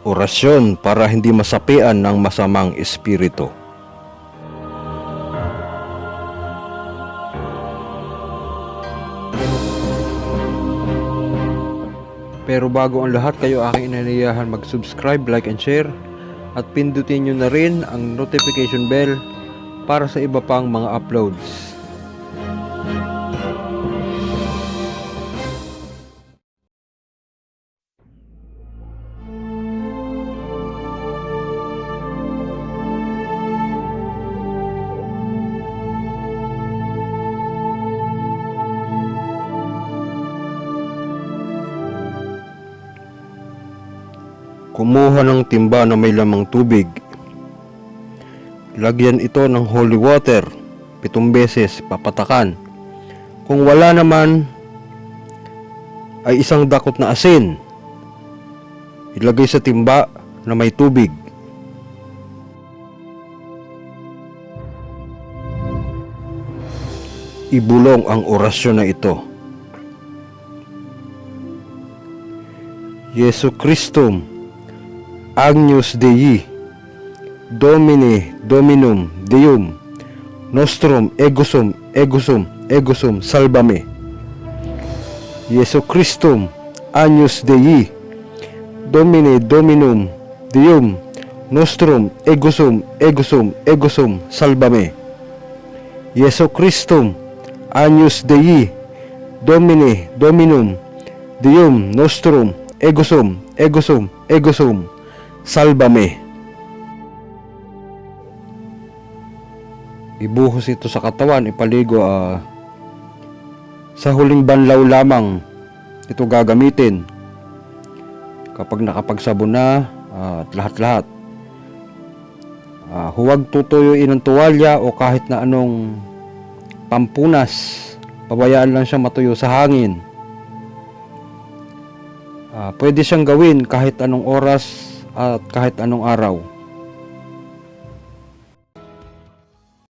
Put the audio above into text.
Orasyon para hindi masapian ng masamang espiritu. Pero bago ang lahat, kayo aking inanayahan mag-subscribe, like and share at pindutin nyo na rin ang notification bell para sa iba pang mga uploads. Kumuha ng timba na may lamang tubig. Lagyan ito ng holy water 7 beses, papatakan. Kung wala naman, ay isang dakot na asin. Ilagay sa timba na may tubig. Ibulong ang orasyon na ito. Jesu Christum, Agnus Dei, Domine, Dominum, Deum, Nostrum, Egusum, Egusum, Egusum, Salvame. Jesu Christum, Agnus Dei, Domine, Dominum, Deum, Nostrum, Egusum, Egusum, Egusum, Salvame. Jesu Christum, Agnus Dei, Domine, Dominum, Deum, Nostrum, Egusum, Egusum, Egusum, Salvame. Ibuhos ito sa katawan, ipaligo. Sa huling banlaw lamang ito gagamitin. Kapag nakapagsabon na at lahat-lahat. Huwag tutuyuin ng tuwalya o kahit na anong pampunas. Pabayaan lang siya matuyo sa hangin. Pwede siyang gawin kahit anong oras at kahit anong araw.